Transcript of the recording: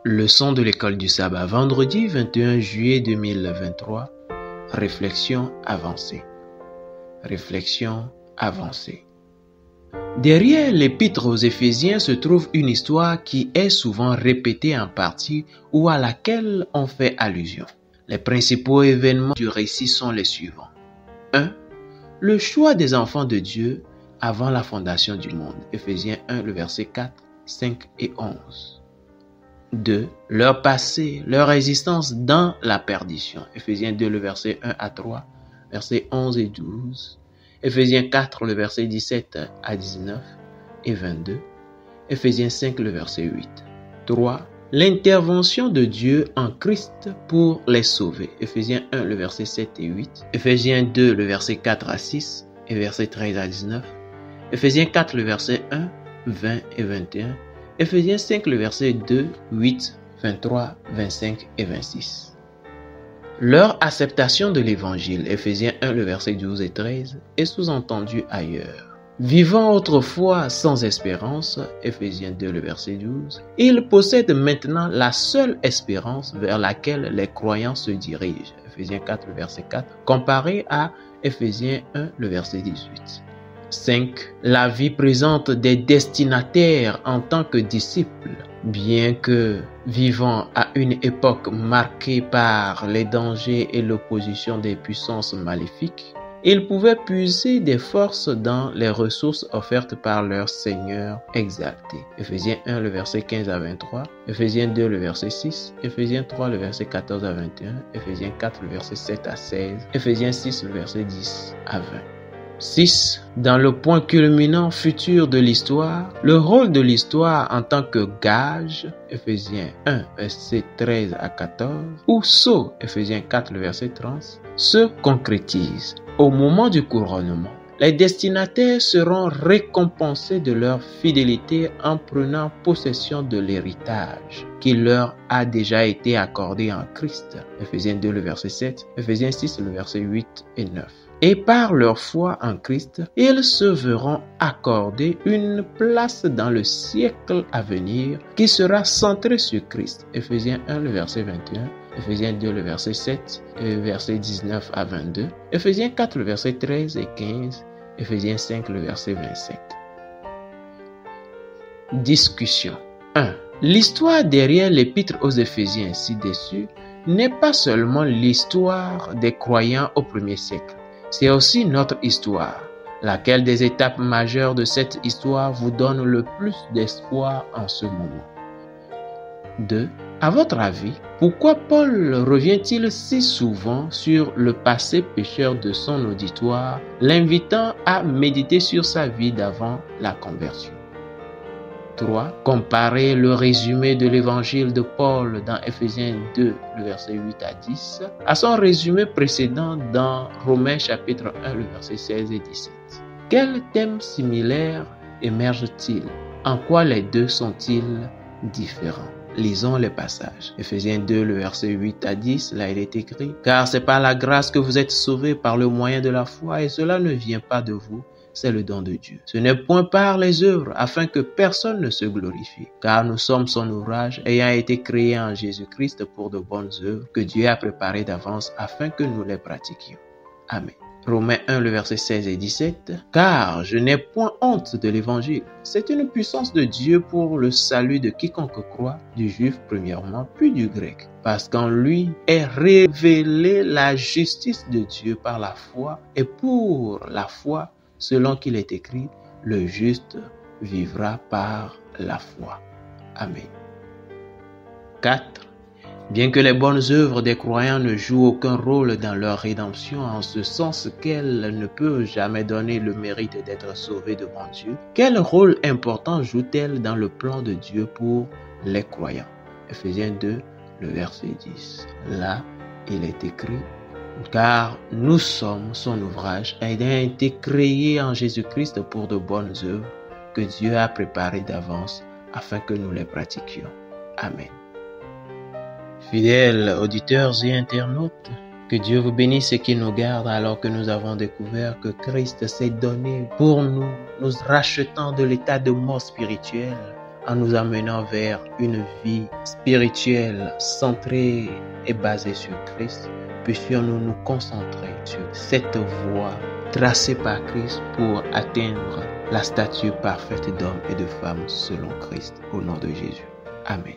Leçon de l'école du sabbat, vendredi 21 juillet 2023. Réflexion avancée. Réflexion avancée. Derrière l'épître aux Éphésiens se trouve une histoire qui est souvent répétée en partie ou à laquelle on fait allusion. Les principaux événements du récit sont les suivants. 1. Le choix des enfants de Dieu avant la fondation du monde. Éphésiens 1, le verset 4, 5 et 11. 2. Leur passé, leur existence dans la perdition. Éphésiens 2, le verset 1 à 3, versets 11 et 12. Éphésiens 4, le verset 17 à 19 et 22. Éphésiens 5, le verset 8. 3. L'intervention de Dieu en Christ pour les sauver. Éphésiens 1, le verset 7 et 8. Éphésiens 2, le verset 4 à 6 et verset 13 à 19. Éphésiens 4, le verset 1, 20 et 21. Éphésiens 5, le verset 2, 8, 23, 25 et 26. Leur acceptation de l'évangile, Éphésiens 1, le verset 12 et 13, est sous-entendue ailleurs. Vivant autrefois sans espérance, Éphésiens 2, le verset 12, ils possèdent maintenant la seule espérance vers laquelle les croyants se dirigent, Éphésiens 4, le verset 4, comparé à Éphésiens 1, le verset 18. 5. La vie présente des destinataires en tant que disciples. Bien que vivant à une époque marquée par les dangers et l'opposition des puissances maléfiques, ils pouvaient puiser des forces dans les ressources offertes par leur Seigneur exalté. Éphésiens 1, le verset 15 à 23, Éphésiens 2, le verset 6, Éphésiens 3, le verset 14 à 21, Éphésiens 4, le verset 7 à 16, Éphésiens 6, le verset 10 à 20. 6. Dans le point culminant futur de l'histoire, le rôle de l'histoire en tant que gage, Éphésiens 1, verset 13 à 14, ou sceau, Éphésiens 4, le verset 30, se concrétise. Au moment du couronnement, les destinataires seront récompensés de leur fidélité en prenant possession de l'héritage qui leur a déjà été accordé en Christ. Éphésiens 2, le verset 7, Éphésiens 6, le verset 8 et 9. Et par leur foi en Christ, ils se verront accorder une place dans le siècle à venir qui sera centré sur Christ. Éphésiens 1, le verset 21, Éphésiens 2, le verset 7, et verset 19 à 22, Éphésiens 4, le verset 13 et 15, Éphésiens 5, le verset 27. Discussion 1. L'histoire derrière l'épître aux Éphésiens ci-dessus n'est pas seulement l'histoire des croyants au premier siècle. C'est aussi notre histoire. Laquelle des étapes majeures de cette histoire vous donne le plus d'espoir en ce moment? 2. À votre avis, pourquoi Paul revient-il si souvent sur le passé pécheur de son auditoire, l'invitant à méditer sur sa vie d'avant la conversion? 3. Comparez le résumé de l'évangile de Paul dans Éphésiens 2, le verset 8 à 10, à son résumé précédent dans Romains chapitre 1, le verset 16 et 17. Quels thèmes similaires émergent-ils? En quoi les deux sont-ils différents? Lisons les passages. Éphésiens 2, le verset 8 à 10, là il est écrit: « Car c'est par la grâce que vous êtes sauvés par le moyen de la foi, et cela ne vient pas de vous, c'est le don de Dieu. Ce n'est point par les œuvres, afin que personne ne se glorifie. Car nous sommes son ouvrage, ayant été créés en Jésus-Christ pour de bonnes œuvres, que Dieu a préparées d'avance, afin que nous les pratiquions. » Amen. Romains 1, le verset 16 et 17. « Car je n'ai point honte de l'évangile. C'est une puissance de Dieu pour le salut de quiconque croit, du juif premièrement, puis du grec. Parce qu'en lui est révélée la justice de Dieu par la foi, et pour la foi, selon qu'il est écrit, le juste vivra par la foi. » Amen. 4. Bien que les bonnes œuvres des croyants ne jouent aucun rôle dans leur rédemption, en ce sens qu'elles ne peuvent jamais donner le mérite d'être sauvées devant Dieu, quel rôle important jouent-elles dans le plan de Dieu pour les croyants? Éphésiens 2, le verset 10. Là, il est écrit: « Car nous sommes son ouvrage, ayant été créés en Jésus-Christ pour de bonnes œuvres, que Dieu a préparées d'avance, afin que nous les pratiquions. » Amen. Fidèles auditeurs et internautes, que Dieu vous bénisse et qu'il nous garde alors que nous avons découvert que Christ s'est donné pour nous, nous rachetant de l'état de mort spirituelle en nous amenant vers une vie spirituelle centrée et basée sur Christ, puissions-nous nous concentrer sur cette voie tracée par Christ pour atteindre la stature parfaite d'homme et de femme selon Christ. Au nom de Jésus. Amen.